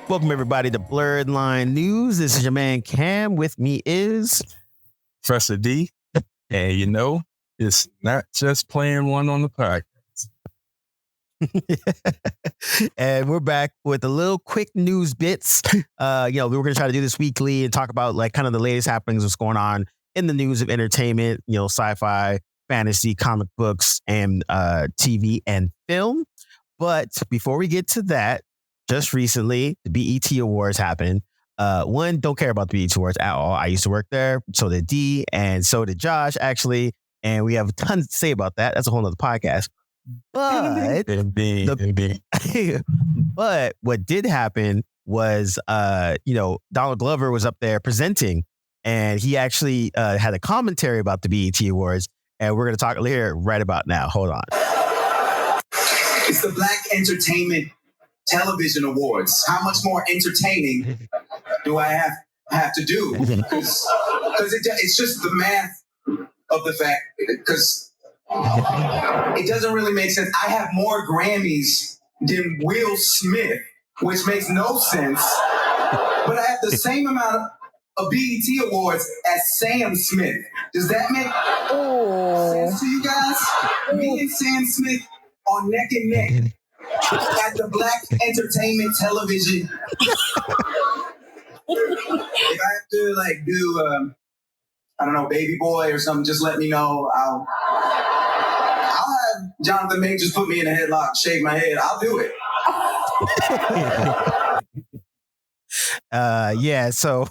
Welcome, everybody, to Blerdline News. This is your man, Cam. With me is Professor D. And it's not just playing one on the podcast. and we're back with a little quick news bits. We were going to try to do this weekly and talk about like kind of the latest happenings, what's going on in the news of entertainment, sci-fi, fantasy, comic books, and TV and film. But before we get to that, just recently, the BET Awards happened. One, don't care about the BET Awards at all. I used to work there. So did D, and so did Josh, actually. And we have tons to say about that. That's a whole nother podcast. But but what did happen was, Donald Glover was up there presenting, and he actually had a commentary about the BET Awards, and we're going to talk here right about now. Hold on. It's the Black Entertainment Television Awards. How much more entertaining do I have to do? Because it's just the math of the fact, because it doesn't really make sense. I have more Grammys than Will Smith, which makes no sense. But I have the same amount of BET Awards as Sam Smith. Does that make sense to you guys? Me and Sam Smith are neck and neck at the Black Entertainment Television. If I have to do Baby Boy or something, just let me know. I'll have Jonathan Majors put me in a headlock, shake my head. I'll do it. So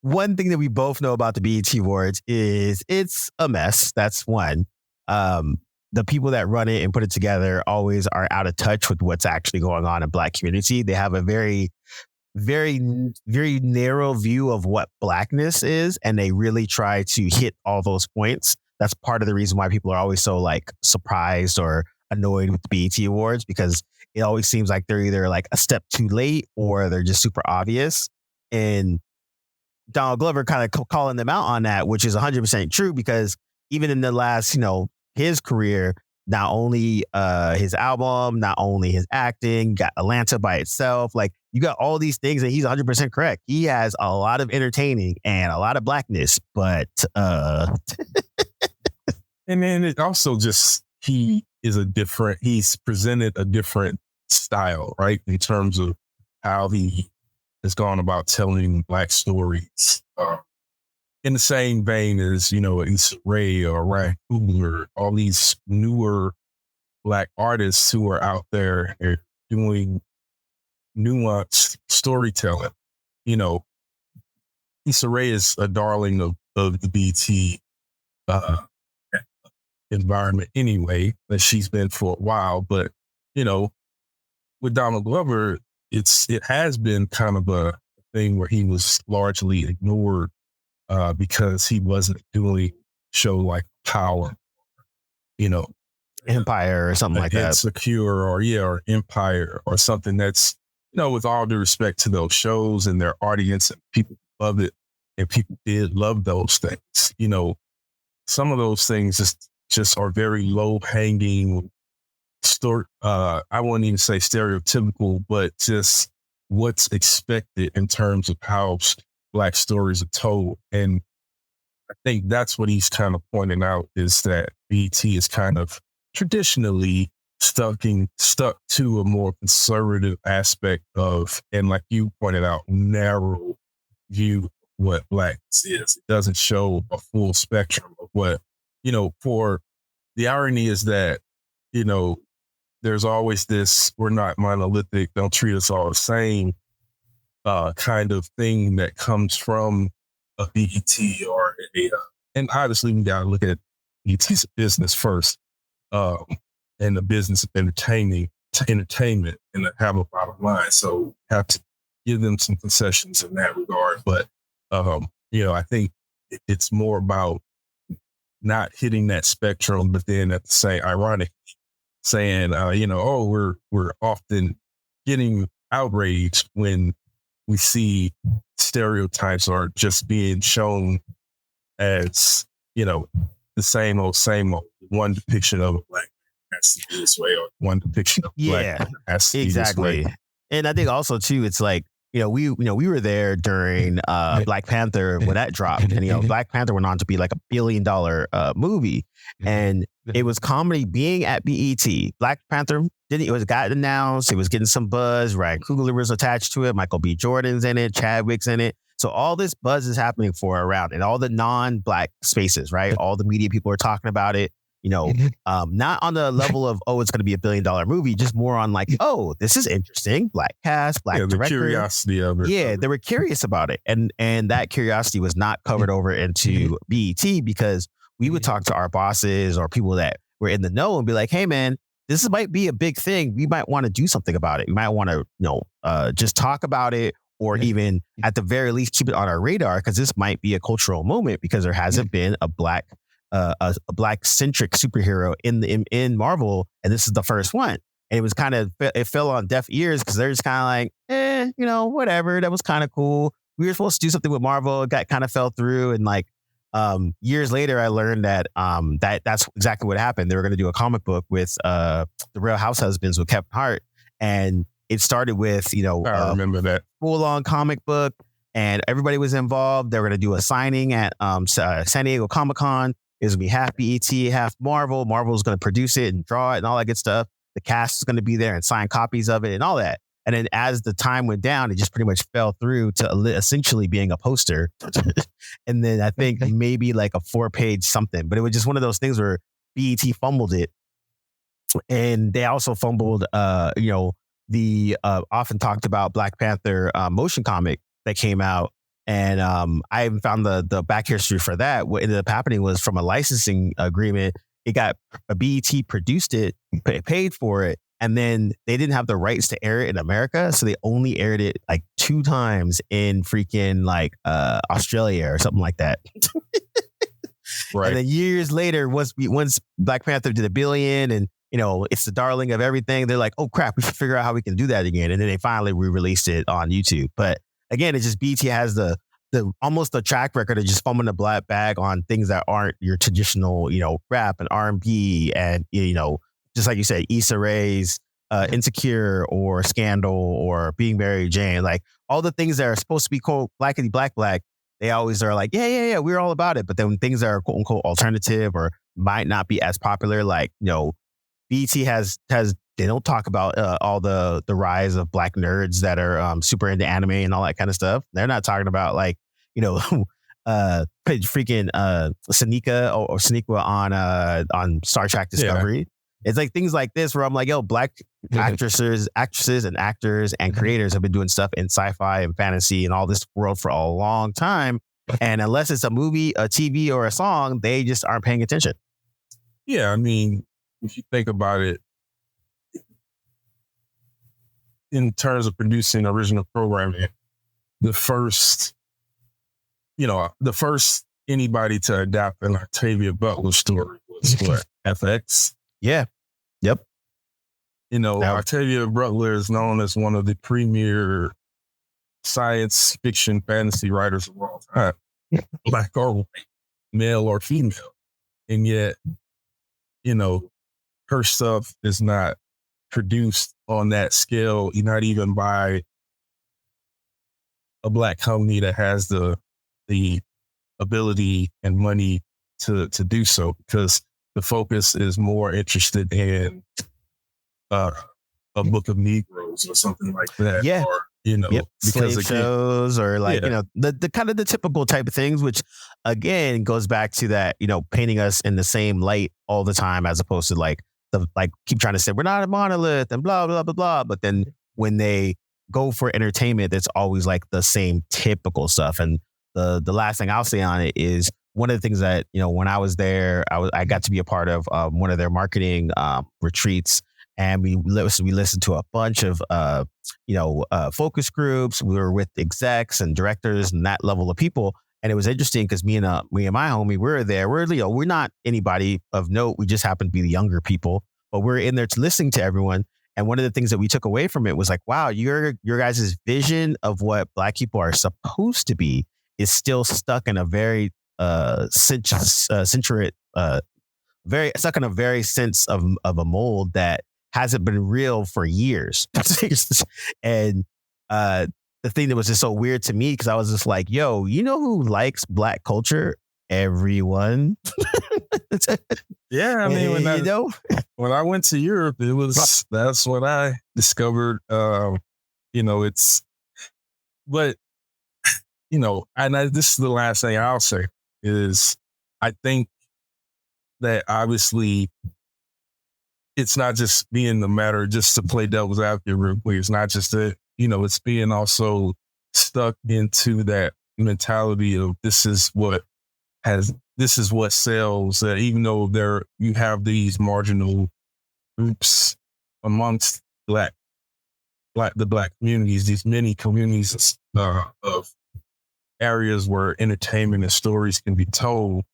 one thing that we both know about the BET Awards is it's a mess. That's one. The people that run it and put it together always are out of touch with what's actually going on in Black community. They have a very, very, very narrow view of what Blackness is, and they really try to hit all those points. That's part of the reason why people are always so surprised or annoyed with the BET Awards, because it always seems like they're either like a step too late or they're just super obvious. And Donald Glover kind of calling them out on that, which is 100% true, because even in the last, his career, not only his album, not only his acting, got Atlanta by itself, you got all these things, and he's 100% correct. He has a lot of entertaining and a lot of Blackness, but and then it also just, he's presented a different style, right? In terms of how he has gone about telling Black stories. In the same vein as, Issa Rae or Ryan Coogler, all these newer Black artists who are out there doing nuanced storytelling. Issa Rae is a darling of the BT environment anyway, that she's been for a while. But, with Donald Glover, it has been kind of a thing where he was largely ignored because he wasn't doing show like Power, Empire or something like that. Insecure or Empire or something that's, with all due respect to those shows and their audience, and people love it, and people did love those things. Some of those things just are very low hanging I wouldn't even say stereotypical, but just what's expected in terms of how Black stories are told. And I think that's what he's kind of pointing out, is that BET is kind of traditionally stuck to a more conservative aspect of, and like you pointed out, narrow view of what Blackness is. It doesn't show a full spectrum of what, for the irony is that, there's always this, we're not monolithic, don't treat us all the same kind of thing that comes from a BET or and obviously we got to look at BET's business first, and the business of entertainment and have a bottom line. So have to give them some concessions in that regard. But, I think it's more about not hitting that spectrum, but then at the same, ironically, saying, we're often getting outraged when we see stereotypes are just being shown as, the same old, one depiction of a Black has to be this way, or one depiction of Black Panther has to be this way. And I think also too, it's like, we were there during Black Panther when that dropped, and Black Panther went on to be like $1 billion movie, and it was comedy being at BET. Black Panther got announced, it was getting some buzz. Ryan Coogler was attached to it, Michael B. Jordan's in it, Chadwick's in it. So all this buzz is happening for around, and all the non-Black spaces, right? All the media people are talking about it. Not on the level of, it's going to be $1 billion movie, just more on like, this is interesting. Black cast, Black director. The curiosity of it. Yeah, they were curious about it. And that curiosity was not covered over into BET, because we would talk to our bosses or people that were in the know and be like, hey, man, this might be a big thing. We might want to do something about it. We might want to, just talk about it, or even at the very least keep it on our radar, because this might be a cultural moment, because there hasn't been a Black Black-centric superhero in Marvel, and this is the first one. And it was it fell on deaf ears, because they're just kind of like, whatever. That was kind of cool. We were supposed to do something with Marvel. It kind of fell through, and like years later, I learned that that's exactly what happened. They were going to do a comic book with the Real House Husbands with Kevin Hart, and it started with I remember that full-on comic book, and everybody was involved. They were going to do a signing at San Diego Comic-Con. It was going to be half BET, half Marvel. Marvel's going to produce it and draw it and all that good stuff. The cast is going to be there and sign copies of it and all that. And then as the time went down, it just pretty much fell through to essentially being a poster. And then I think maybe like a 4-page something. But it was just one of those things where BET fumbled it. And they also fumbled, the often talked about Black Panther motion comic that came out. And I even found the back history for that. What ended up happening was, from a licensing agreement, it got BET produced it, paid for it, and then they didn't have the rights to air it in America, so they only aired it like 2 times in freaking like Australia or something like that. Right. And then years later, once Black Panther did $1 billion, and it's the darling of everything, they're like, oh crap, we should figure out how we can do that again. And then they finally re-released it on YouTube. But again, it's just BET has the almost a track record of just fumbling the black bag on things that aren't your traditional, rap and R&B, and just like you said, Issa Rae's Insecure or Scandal or Being Mary Jane, like all the things that are supposed to be quote blackity black, they always are like, yeah, we're all about it. But then when things that are quote unquote alternative or might not be as popular, like BET has they don't talk about all the rise of Black nerds that are super into anime and all that kind of stuff. They're not talking about like, freaking Sonequa on Star Trek Discovery. Yeah. It's like things like this where I'm like, Black actresses and actors and creators have been doing stuff in sci-fi and fantasy and all this world for a long time. And unless it's a movie, a TV, or a song, they just aren't paying attention. Yeah, I mean, if you think about it, in terms of producing original programming, the first anybody to adapt an Octavia Butler story was what? FX? Yeah. Yep. Octavia Butler is known as one of the premier science fiction fantasy writers of all time, Black or white, male or female. And yet, her stuff is not produced on that scale, not even by a Black company that has the ability and money to do so, because the focus is more interested in a book of Negroes or something like that. Yeah. Or, because slave shows or like, the kind of the typical type of things, which again goes back to that, painting us in the same light all the time, as opposed to like keep trying to say we're not a monolith and blah, blah, blah, blah. But then when they go for entertainment, that's always like the same typical stuff. And the last thing I'll say on it is, one of the things that, when I was there, I got to be a part of one of their marketing retreats, and we listened to a bunch of focus groups. We were with execs and directors and that level of people, and it was interesting because me and my homie, we were there. We're not anybody of note. We just happen to be the younger people, but we're in there to listening to everyone. And one of the things that we took away from it was like, wow, your guys' vision of what Black people are supposed to be is still stuck in a very centric very stuck in a very sense of a mold that hasn't been real for years. And the thing that was just so weird to me, because I was just like, yo, you know who likes Black culture? Everyone. Yeah, I mean, when I went to Europe, that's what I discovered. But this is the last thing I'll say is I think that obviously it's not just being the matter just to play devil's advocate real quick. It's not just that, it's being also stuck into that mentality of this is what sells, even though you have these marginal groups amongst the black communities, these many communities of areas where entertainment and stories can be told.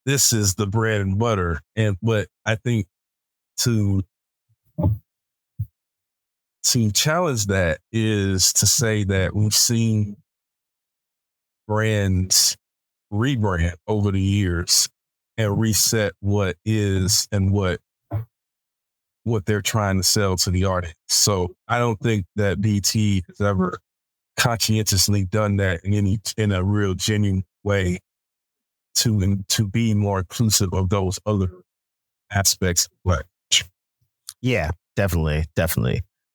This is the bread and butter. But I think to challenge that is to say that we've seen brands rebrand over the years and reset what is and what they're trying to sell to the audience. So I don't think that BT has ever conscientiously done that in a real genuine way to be more inclusive of those other aspects of Black. Yeah, definitely.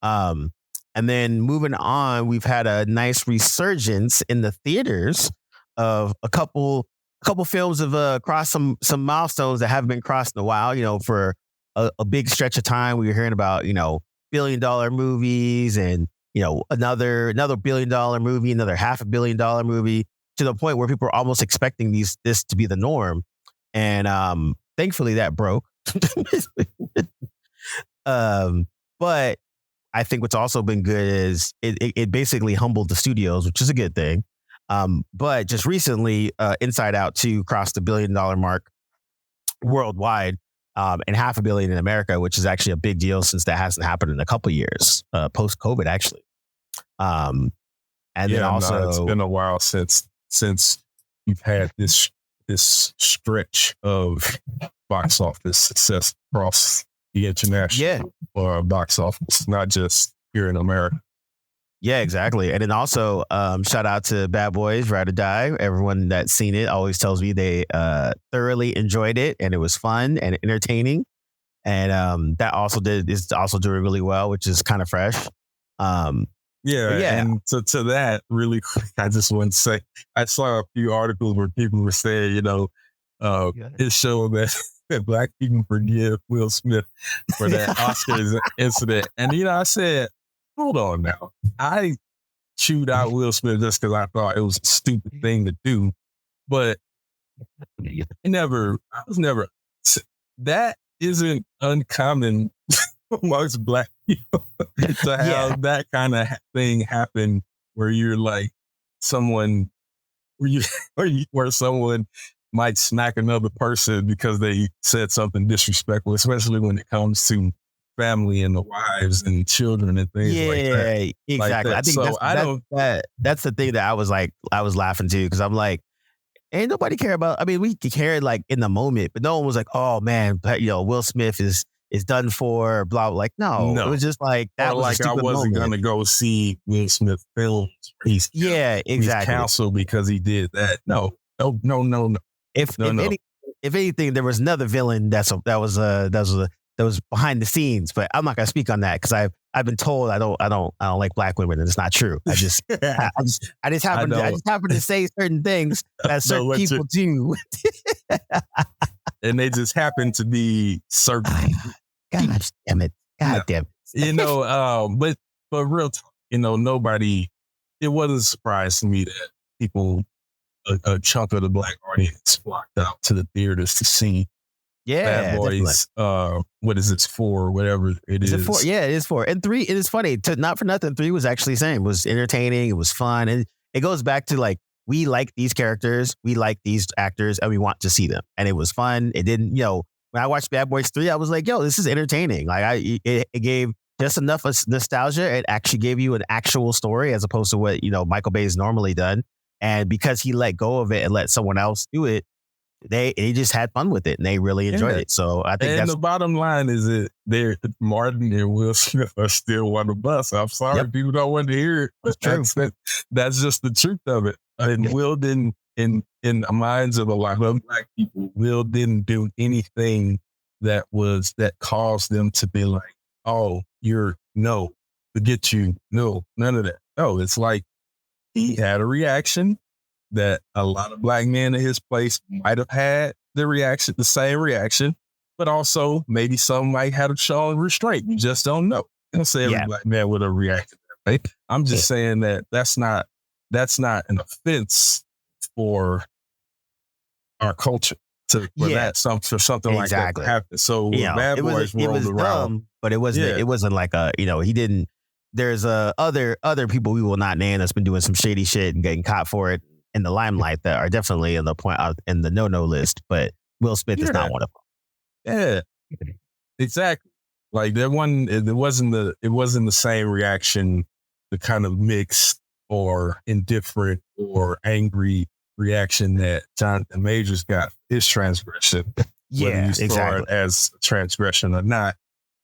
And then moving on, we've had a nice resurgence in the theaters of a couple films have crossed some milestones that haven't been crossed in a while. For a big stretch of time, we were hearing about $1 billion movies and another $1 billion movie, another $500 million movie, to the point where people are almost expecting this to be the norm. And thankfully that broke. But I think what's also been good is it basically humbled the studios, which is a good thing. But just recently, Inside Out 2 crossed the $1 billion mark worldwide, and $500 million in America, which is actually a big deal since that hasn't happened in a couple of years, post-COVID actually. And then also, it's been a while since you've had this stretch of box office success across the international box office, not just here in America. Yeah, exactly. And then also, shout out to Bad Boys Ride or Die. Everyone that's seen it always tells me they thoroughly enjoyed it, and it was fun and entertaining. And that is also doing really well, which is kind of fresh. And to that, really quick, I just want to say, I saw a few articles where people were saying, it showed that Black people forgive Will Smith for that Oscars incident. And, I said, hold on now. I chewed out Will Smith just because I thought it was a stupid thing to do. But that isn't uncommon amongst Black people to have that kind of thing happen where you're like where someone might smack another person because they said something disrespectful, especially when it comes to family and the wives and children and things like that. Yeah, exactly. Like I think that's the thing that I was laughing too, because I'm like, ain't nobody care about. I mean, we cared like in the moment, but no one was like, oh man, Will Smith is done for. Blah. Like no, it was just like that. Or was like I wasn't gonna go see Will Smith films. He's canceled because he did that. No. If anything, there was another villain that was behind the scenes, but I'm not gonna speak on that because I've been told I don't like Black women, and it's not true. I just happen to say certain things that certain people do, and they just happen to be certain. God damn it! Damn it! But real talk, nobody. It wasn't a surprise to me that people, a chunk of the Black audience, flocked out to the theaters to see. Yeah, Bad Boys. What is it? 4, whatever it is. It 4? Yeah, it is 4. And 3, it is funny. Not for nothing, 3 was actually the same. It was entertaining. It was fun. And it goes back to like, we like these characters, we like these actors, and we want to see them. And it was fun. It didn't, when I watched Bad Boys 3, I was like, yo, this is entertaining. Like it gave just enough of nostalgia. It actually gave you an actual story as opposed to what, Michael Bay's normally done. And because he let go of it and let someone else do it, they just had fun with it and they really enjoyed it. So I think and the bottom line is that Martin and Will Smith are still one of us. I'm sorry, people don't want to hear it, but that's just the truth of it. And Will didn't, in the minds of a lot of Black people, Will didn't do anything that caused them to be like, oh, forget you. No, none of that. No, it's like he had a reaction that a lot of Black men in his place might have had the same reaction, but also maybe some might have shown restraint. You just don't know. I don't say every Black man would have reacted that way. I'm just saying that's not an offense for our culture for something like that to happen. So Bad Boys rolled around, dumb, but it wasn't like he didn't. There's other people we will not name that's been doing some shady shit and getting caught for it in the limelight that are definitely in the no list, but Will Smith is not one of them. Yeah, exactly. Like it wasn't the same reaction, the kind of mixed or indifferent or angry reaction that Jonathan Majors got his transgression. Whether you saw it as transgression or not,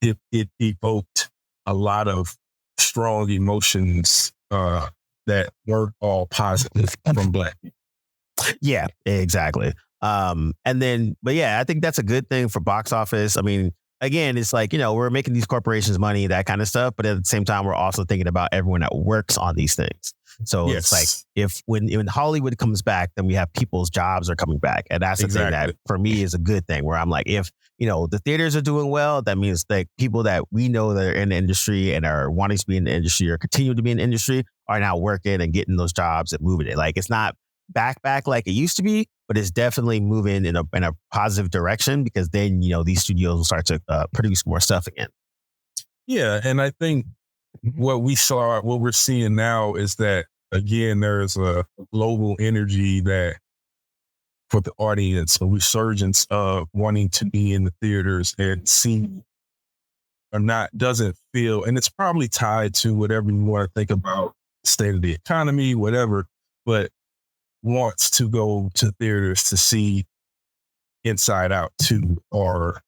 it evoked a lot of strong emotions that weren't all positive from Black people. Yeah, exactly. I think that's a good thing for box office. I mean, again, it's like, we're making these corporations money, that kind of stuff. But at the same time, we're also thinking about everyone that works on these things. So it's like when Hollywood comes back, then we have people's jobs are coming back. And that's the thing that for me is a good thing, where I'm like, if, the theaters are doing well, that means like people that we know that are in the industry and are wanting to be in the industry or continue to be in the industry are now working and getting those jobs and moving it. Like it's not back like it used to be, but it's definitely moving in a positive direction, because then, these studios will start to produce more stuff again. Yeah. And I think what we're seeing now is that, again, there's a global energy that for the audience, a resurgence of wanting to be in the theaters and see or not, doesn't feel, and it's probably tied to whatever you want to think about, state of the economy, whatever, but wants to go to theaters to see Inside Out 2 or,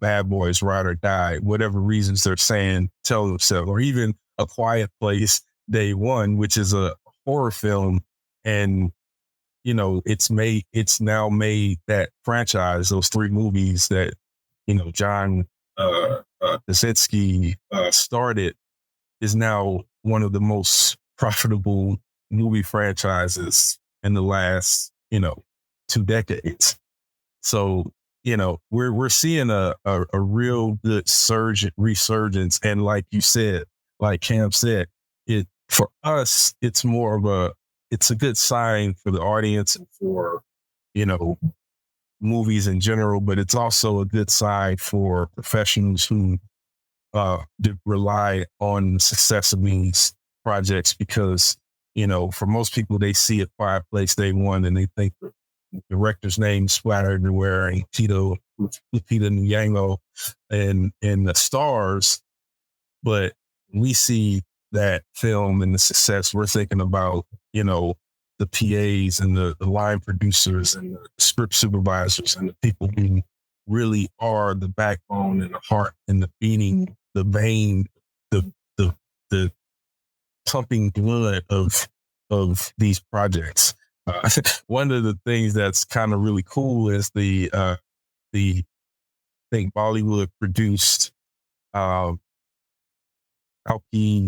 Bad Boys, Ride or Die, whatever reasons they're tell themselves, or even A Quiet Place Day One, which is a horror film. And, it's now made that franchise, those three movies that, John Krasinski started, is now one of the most profitable movie franchises in the last, 2 decades. So, we're seeing a real good resurgence. And like you said, like Cam said, for us, it's it's a good sign for the audience and for, movies in general, but it's also a good sign for professionals who rely on the success of these projects, because, for most people, they see A Quiet Place Day One and they think the director's name splattered everywhere, and Lupita Nyong'o and the stars. But we see that film and the success, we're thinking about, the PAs and the line producers and the script supervisors and the people who really are the backbone and the heart and the beating, the vein, the pumping blood of these projects. One of the things that's kind of really cool is I think Bollywood produced Kalki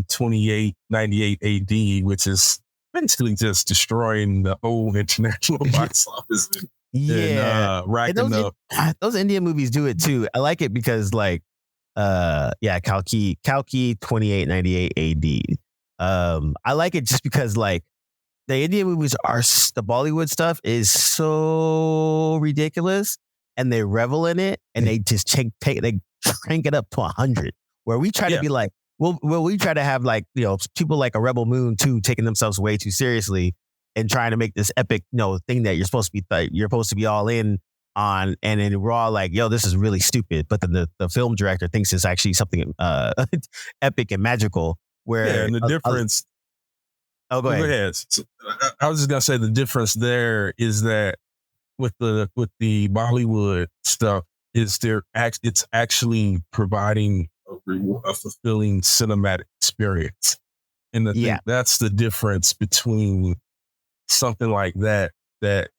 2898 AD, which is basically just destroying the whole international box office. Racking up. Those Indian movies do it too. I like it because like, Kalki 2898 AD. I like it just because like the Indian movies the Bollywood stuff is so ridiculous, and they revel in it, and they just they crank it up to 100. Where we try to be like, we try to have like, people like a Rebel Moon 2 taking themselves way too seriously and trying to make this epic, thing that you're supposed to be all in on, and then we're all like, yo, this is really stupid. But then the film director thinks it's actually something epic and magical. Where and the difference. Go ahead. I was just gonna say the difference there is that with the Bollywood stuff is it's actually providing a fulfilling cinematic experience. And I think that's the difference between something like that,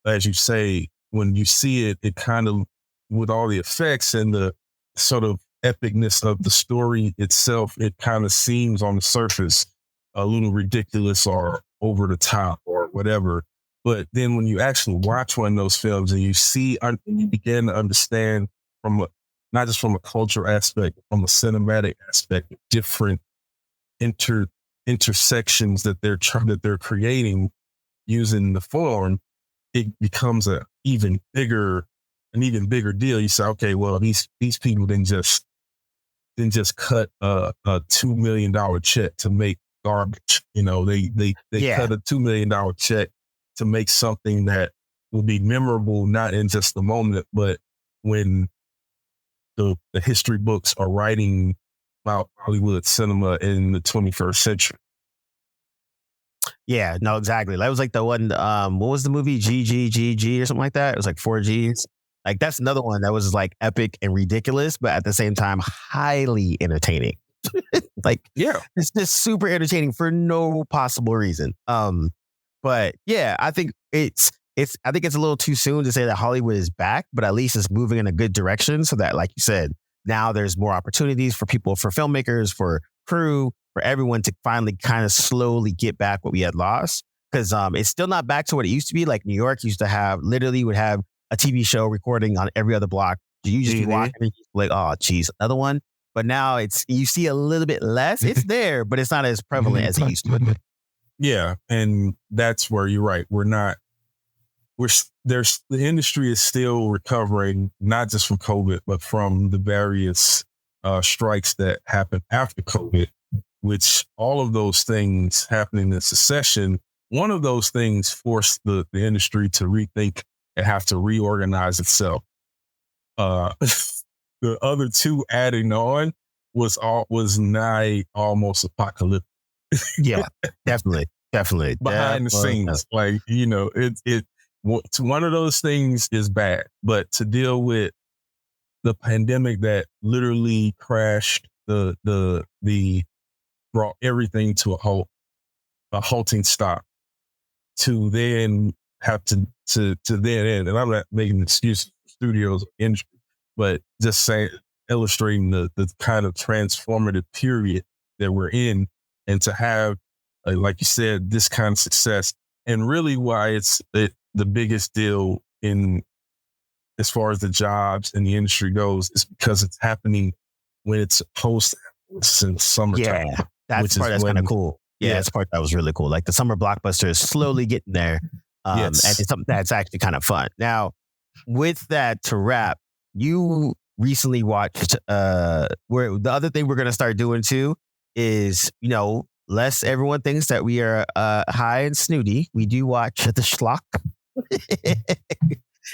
as you say, when you see it, it kind of, with all the effects and the sort of epicness of the story itself, it kind of seems on the surface a little ridiculous or over the top or whatever. But then when you actually watch one of those films and you see, and you begin to understand not just from a cultural aspect, from a cinematic aspect, different intersections that they're creating using the form, it becomes an even bigger deal. You say, okay, well, these people didn't just cut a $2 million check to make garbage. You know, they cut a $2 million check to make something that will be memorable, not in just the moment, but when the history books are writing about Hollywood cinema in the 21st century. Yeah, no, exactly. That was like the one, what was the movie? GGGG or something like that? It was like 4Gs. Like, that's another one that was like epic and ridiculous, but at the same time, highly entertaining. Like, yeah, it's just super entertaining for no possible reason. But yeah, I think it's a little too soon to say that Hollywood is back, but at least it's moving in a good direction so that, like you said, now there's more opportunities for people, for filmmakers, for crew, for everyone to finally kind of slowly get back what we had lost. Because it's still not back to what it used to be. Like New York would have a TV show recording on every other block. You just be walking and like, oh, geez, another one. But now you see a little bit less. It's there, but it's not as prevalent as it used to be. Yeah, and that's where you're right. The industry is still recovering, not just from COVID, but from the various strikes that happened after COVID, which all of those things happening in succession. One of those things forced the industry to rethink and have to reorganize itself. The other two adding on was nigh almost apocalyptic. Yeah, definitely. Behind the scenes, like, you know, one of those things is bad, but to deal with the pandemic that literally crashed brought everything to a halting stop, to then have to then end. And I'm not making excuses for studios or industry, but just illustrating the kind of transformative period that we're in, and to have, like you said, this kind of success, and really why it's the biggest deal in as far as the jobs and the industry goes is because it's happening when it's supposed to happen. It's in summertime. Yeah, that's that's kind of cool. Yeah, that's part that was really cool. Like the summer blockbuster is slowly getting there. And it's something that's actually kind of fun. Now, with that to wrap, you recently watched where the other thing we're going to start doing too is, you know, lest everyone thinks that we are high and snooty, we do watch the schlock.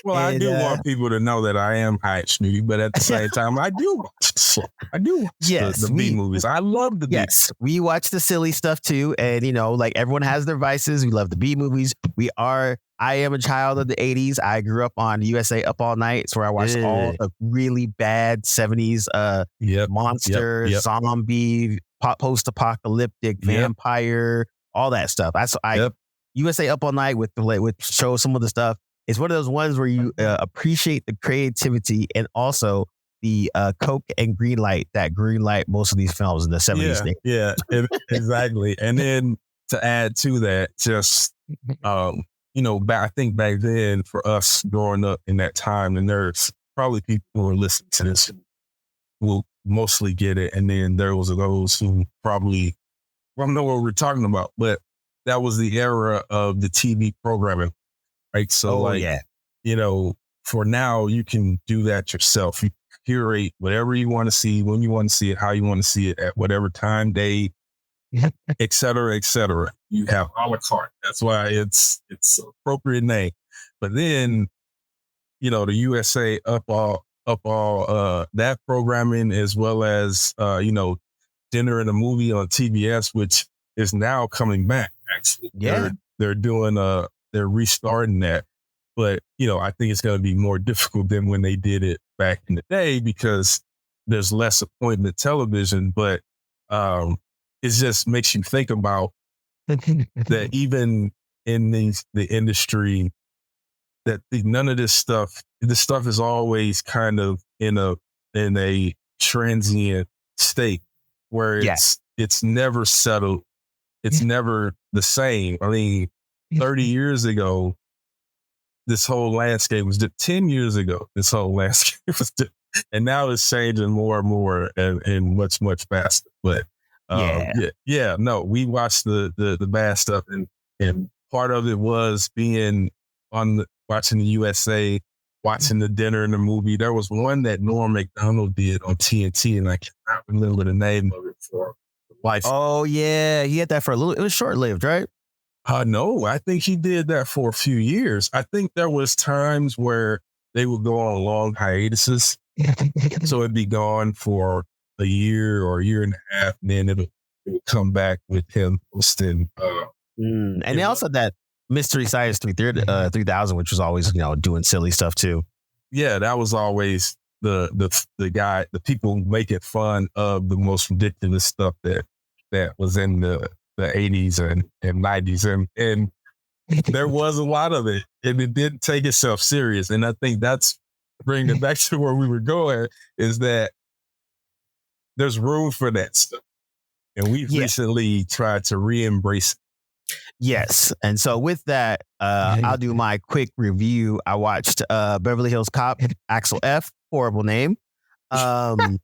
Well, I do want people to know that I am high and snooty, but at the same time, I do watch the schlock. I do watch the B movies. I love the B movies. We watch the silly stuff too. And, you know, like everyone has their vices. We love the B movies. I am a child of the 80s. I grew up on USA Up All Night, so I watched all the really bad 70s monster, zombie, post-apocalyptic, vampire, all that stuff. USA Up All Night with show some of the stuff. It's one of those ones where you appreciate the creativity and also the Coke and green light most of these films in the 70s. Yeah, exactly. And then to add to that, just, you know, I think back then for us growing up in that time, and there's probably people who are listening to this will mostly get it. And then there was those who probably don't know what we're talking about, but that was the era of the TV programming. Right. So you know, for now, you can do that yourself. You curate whatever you want to see, when you want to see it, how you want to see it, at whatever time, day, et cetera, et cetera. You have a la carte. That's why it's an appropriate name. But then, you know, the USA Up All that programming, as well as, you know, Dinner and a Movie on TBS, which is now coming back, actually. Yeah. They're doing they're restarting that. But, I think it's going to be more difficult than when they did it back in the day because there's less appointment television. But it just makes you think about that even in the industry, that none of this stuff is always kind of in a transient state where it's never settled. It's never the same. I mean, 30 years ago, this whole landscape was 10 years ago. This whole landscape was different. And now it's changing more and more and much, much faster. But no, we watched the bad stuff and part of it was being watching the USA, watching the dinner and the movie. There was one that Norm Macdonald did on TNT, and I cannot remember the name of it for life. Oh yeah, he had that for a little. It was short lived, right? No, I think he did that for a few years. I think there was times where they would go on long hiatuses, so it'd be gone for a year or a year and a half, and then it would come back with him hosting. And they also had that Mystery Science 3000, which was always doing silly stuff too. Yeah, that was always the guy, the people making fun of the most ridiculous stuff that was in the 80s and 90s. And there was a lot of it, and it didn't take itself serious. And I think that's bringing it back to where we were going, is that there's room for that stuff. And we've recently tried to re-embrace it. Yes. And so with that, I'll do my quick review. I watched Beverly Hills Cop, Axel F. Horrible name. Like,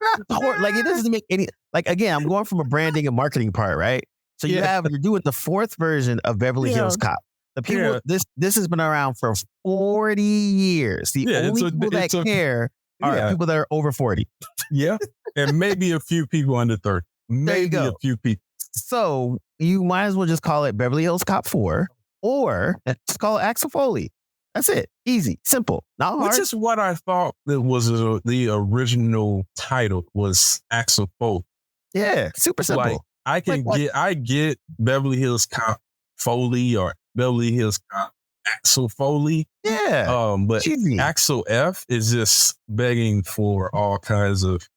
it doesn't make any, like, again, I'm going from a branding and marketing part, right? So you're doing the fourth version of Beverly Hills Cop. The people, this has been around for 40 years. The only people that care are people that are over 40. Yeah. And maybe a few people under 30. Maybe a few people. So you might as well just call it Beverly Hills Cop 4 or just call it Axel Foley. That's it. Easy, simple, not hard. Which is what I thought that was the original title, was Axel Foley. Yeah, super simple. Like, I get Beverly Hills Cop Foley or Beverly Hills Cop Axel Foley. Yeah. But cheesy. Axel F is just begging for all kinds of,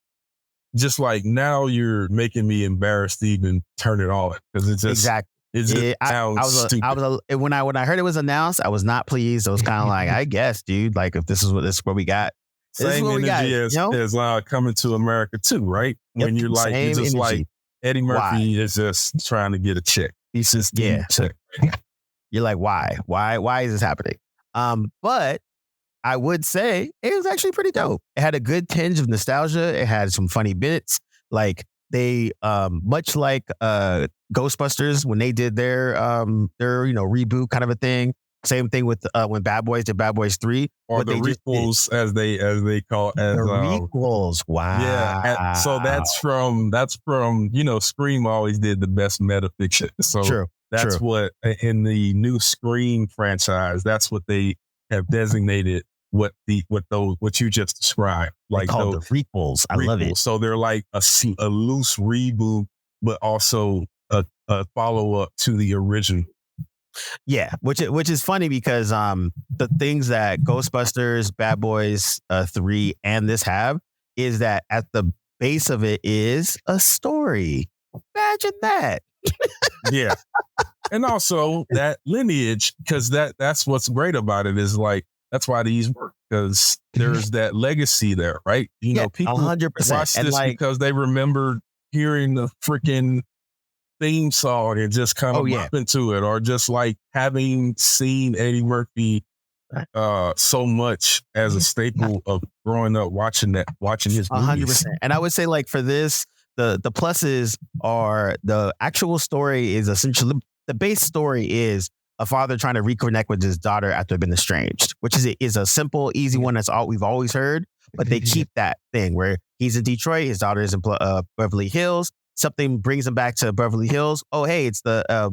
just like, now you're making me embarrassed to even turn it on, because it's just It just sounds stupid. When I heard it was announced, I was not pleased. I was kind of like, I guess, dude, like, if this is what we got. Same energy as Coming to America too, right? When you're like, it's just energy. Like Eddie Murphy is just trying to get a check. He's just getting a check. You're like, why? Why is this happening? But I would say it was actually pretty dope. It had a good tinge of nostalgia. It had some funny bits. Like, they much like Ghostbusters when they did their reboot kind of a thing. Same thing with when Bad Boys did Bad Boys 3, or the requels as they call it. The requels. Wow. Yeah. So that's from Scream always did the best metafiction. So that's what in the new Scream franchise, that's what they have designated what you just described, like called the requels. I love it. So they're like a loose reboot, but also a follow up to the original. Yeah, which is funny because the things that Ghostbusters, Bad Boys 3, and this have is that at the base of it is a story. Imagine that. Yeah. And also that lineage, because that's what's great about it, is like, that's why these work, because there's that legacy there, right? People 100%. watch this because they remember hearing the freaking theme song and just kind of bump into it, or just like having seen Eddie Murphy so much as a staple of growing up watching his movies. 100%. And I would say, like, for this, the pluses are the actual story is essentially, the base story is a father trying to reconnect with his daughter after they've been estranged, which is a simple, easy one. That's all we've always heard. But they keep that thing where he's in Detroit, his daughter is in Beverly Hills. Something brings him back to Beverly Hills. Oh, hey, it's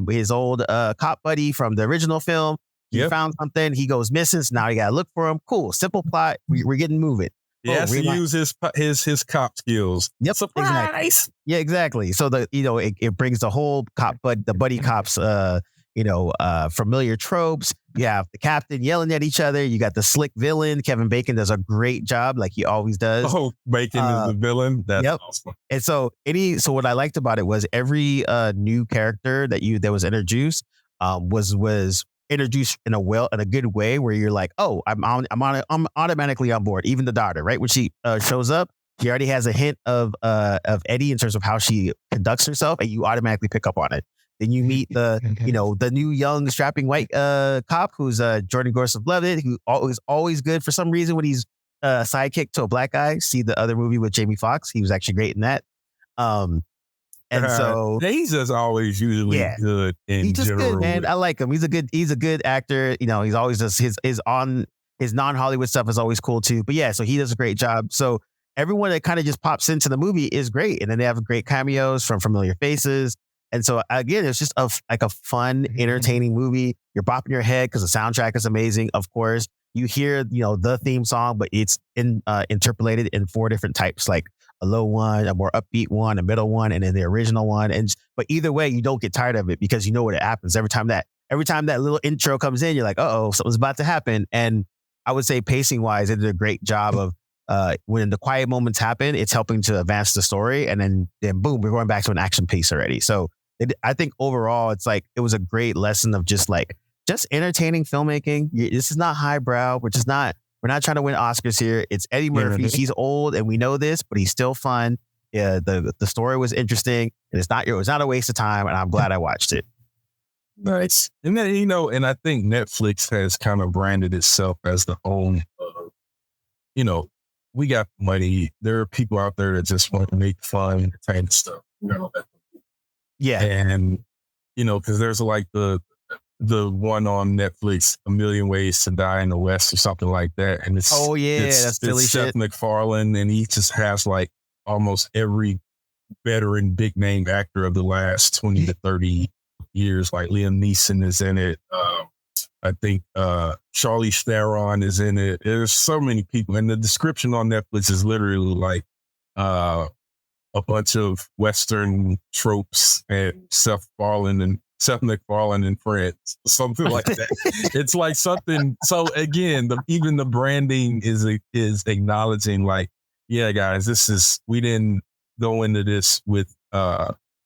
his old cop buddy from the original film. He found something. He goes missing. So now you got to look for him. Cool. Simple plot. We're getting moving. He has to use his cop skills. Yep. Surprise. Exactly. Yeah, exactly. So it brings the whole the buddy cops familiar tropes. You have the captain yelling at each other. You got the slick villain. Kevin Bacon does a great job, like he always does. Oh, Bacon is the villain. That's awesome. And so what I liked about it was every new character that was introduced was introduced in a good way where you're like, oh, I'm automatically on board. Even the daughter, right? When she shows up, she already has a hint of Eddie in terms of how she conducts herself, and you automatically pick up on it. Then you meet the new young strapping white cop who's Jordan Gorson-Levitt, who is always good for some reason when he's sidekick to a black guy. See the other movie with Jamie Foxx; he was actually great in that. And so he's just always usually good in he's just general. Good, man. I like him. He's a good actor. He's always just his non-Hollywood stuff is always cool too. But yeah, so he does a great job. So everyone that kind of just pops into the movie is great, and then they have great cameos from familiar faces. And so again, it's just a fun, entertaining movie. You're bopping your head because the soundtrack is amazing. Of course, you hear the theme song, but it's interpolated in 4 different types, like a low one, a more upbeat one, a middle one, and then the original one. But either way, you don't get tired of it because you know what happens every time that little intro comes in. You're like, uh-oh, something's about to happen. And I would say pacing wise, it did a great job of when the quiet moments happen, it's helping to advance the story, and then boom, we're going back to an action piece already. So I think overall, it's like it was a great lesson of just entertaining filmmaking. This is not highbrow. We're not trying to win Oscars here. It's Eddie Murphy. He's old, and we know this, but he's still fun. Yeah, the story was interesting, and it was not a waste of time. And I'm glad I watched it. Nice. And then and I think Netflix has kind of branded itself as the own. We got money. There are people out there that just want to make fun, entertaining stuff. Yeah. And, because there's like the one on Netflix, A Million Ways to Die in the West or something like that. And that's silly shit. Seth MacFarlane, and he just has like almost every veteran big name actor of the last 20 to 30 years. Like Liam Neeson is in it. I think Charlize Theron is in it. There's so many people. And the description on Netflix is literally like a bunch of Western tropes and Seth MacFarlane and friends, something like that. It's like something. So again, even the branding is acknowledging like, yeah, guys, we didn't go into this with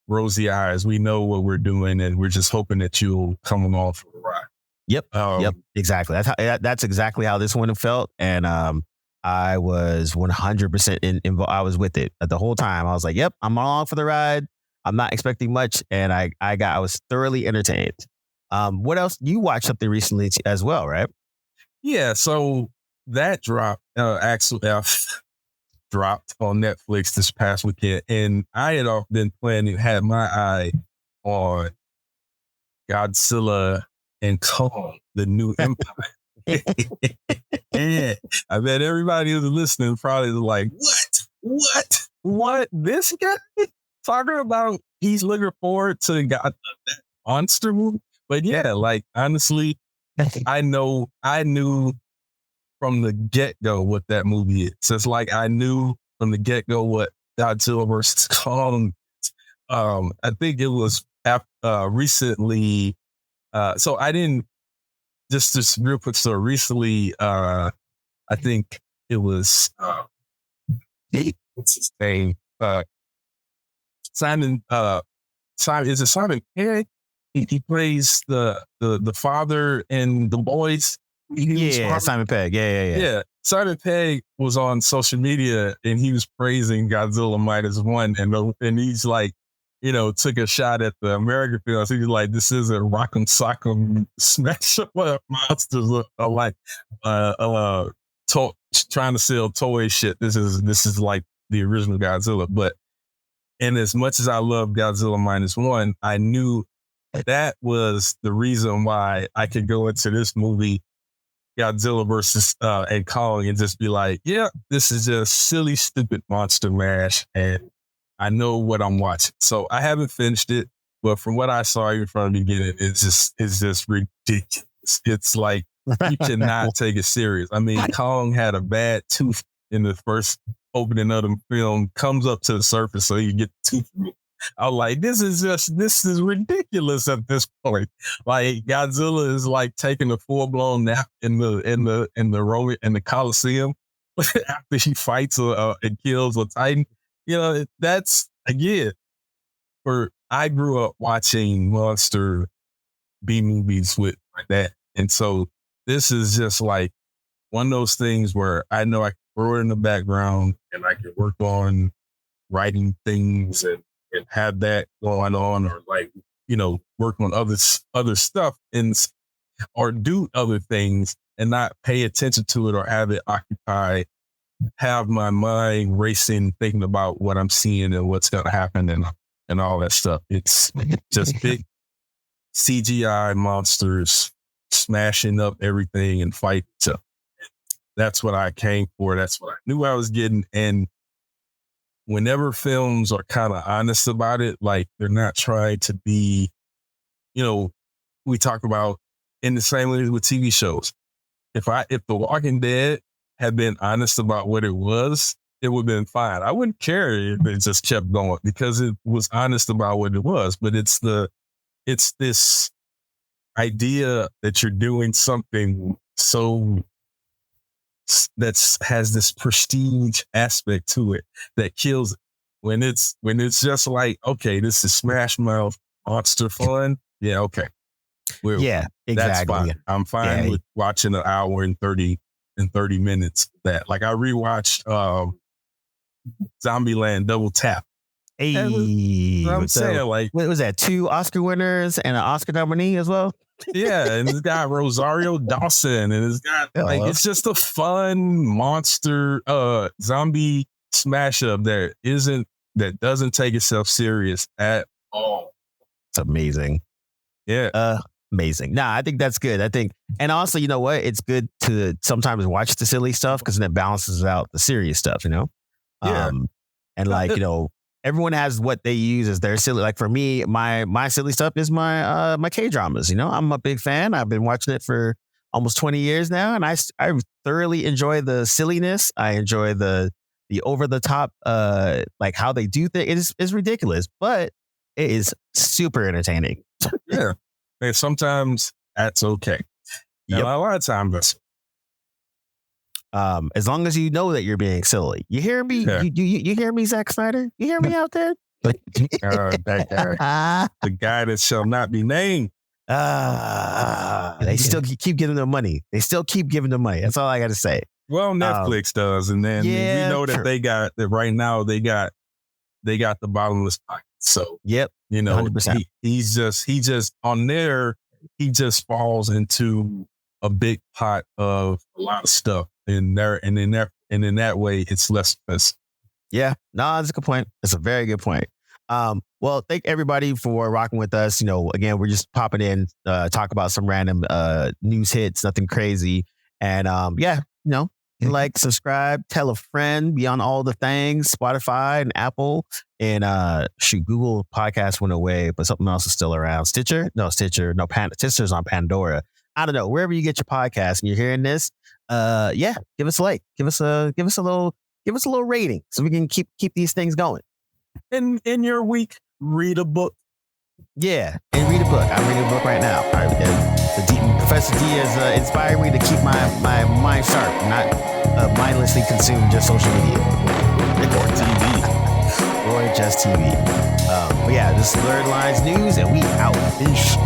rosy eyes. We know what we're doing, and we're just hoping that you'll come along for the ride. Yep, exactly. That's exactly how this one felt, and I was 100% involved. I was with it the whole time. I was like, yep, I'm along for the ride. I'm not expecting much, and I was thoroughly entertained. What else? You watched something recently as well, right? Yeah, so that dropped. Axel F dropped on Netflix this past weekend, and I had been had my eye on Godzilla and Kong, the New Empire. And I bet everybody who's listening probably like, what? This guy talking about? He's looking forward to that monster movie. But yeah, like honestly, I knew from the get-go what that movie is. So it's like I knew from the get-go what Godzilla versus Kong is. I think it was recently. So I didn't. Just real quick story. Recently, I think it was what's his name? Simon. Is it Simon Pegg? He plays the father in The Boys. Simon Pegg. Yeah. Simon Pegg was on social media and he was praising Godzilla -1, and he's like, took a shot at the American films. He was like, this is a rock'em sock'em smash up monsters like trying to sell toy shit. This is like the original Godzilla. And as much as I love Godzilla -1, I knew that was the reason why I could go into this movie, Godzilla versus and Kong, and just be like, yeah, this is a silly, stupid monster mash, and I know what I'm watching. So I haven't finished it, but from what I saw even from the beginning, it's just ridiculous. It's like you cannot take it serious. I mean, Kong had a bad tooth in the first opening of the film, comes up to the surface so you get the tooth. I'm like, this is ridiculous at this point. Like Godzilla is like taking a full-blown nap in the Coliseum after he fights and kills a Titan. You know, that's again, I grew up watching monster B movies with my dad. And so this is just like one of those things where I know I can throw it in the background and I can work on writing things and have that going on, or like, you know, work on other stuff or do other things and not pay attention to it or have it have my mind racing, thinking about what I'm seeing and what's going to happen and all that stuff. It's just big CGI monsters smashing up everything and fighting. So that's what I came for. That's what I knew I was getting. And whenever films are kind of honest about it, like they're not trying to be, you know, we talk about in the same way with TV shows. If The Walking Dead had been honest about what it was, it would have been fine. I wouldn't care if it just kept going because it was honest about what it was. But it's this idea that you're doing something so has this prestige aspect to it that kills it. When it's just like, okay, this is Smash Mouth monster fun. Yeah, okay. Yeah, exactly. That's fine. I'm fine with watching an hour and 30 minutes of that. Like I rewatched Zombieland Double Tap. Hey, I'm saying, like, what was that? 2 Oscar winners and an Oscar nominee as well. Yeah, and it's got Rosario Dawson, and it's got it's just a fun monster zombie smash up that doesn't take itself serious at all. It's amazing. Yeah. Amazing. Nah, I think that's good. I think, and also, you know what? It's good to sometimes watch the silly stuff because then it balances out the serious stuff, you know? Yeah. And like, you know, everyone has what they use as their silly. Like for me, my silly stuff is my K-dramas. You know, I'm a big fan. I've been watching it for almost 20 years now, and I thoroughly enjoy the silliness. I enjoy the over the top, like how they do things. It's ridiculous, but it is super entertaining. Yeah, and sometimes that's okay. Yep. And a lot of times, as long as you know that you're being silly. You hear me? Yeah. You hear me, Zack Snyder? You hear me out there? That guy, the guy that shall not be named. They still keep giving them money. That's all I got to say. Well, Netflix does, and then we know that they got that right now. They got the bottomless pocket. So yep, you know, 100%. He just on there. He just falls into a big pot of a lot of stuff. In that way, it's less expensive. Yeah, no, that's a good point. That's a very good point. Well, thank everybody for rocking with us. You know, again, we're just popping in, talk about some random news hits, nothing crazy. And yeah, you know, like, subscribe, tell a friend, be on all the things, Spotify and Apple, and Google Podcast went away, but something else is still around. Stitcher's on Pandora. I don't know, wherever you get your podcast and you're hearing this, yeah, give us a like, give us a little rating so we can keep these things going. In your week, read a book. Yeah, and read a book. I'm reading a book right now. Professor D has inspired me to keep my mind sharp, not mindlessly consume just social media or TV or just TV. But yeah, this is Blerdlines News, and we out. Peace.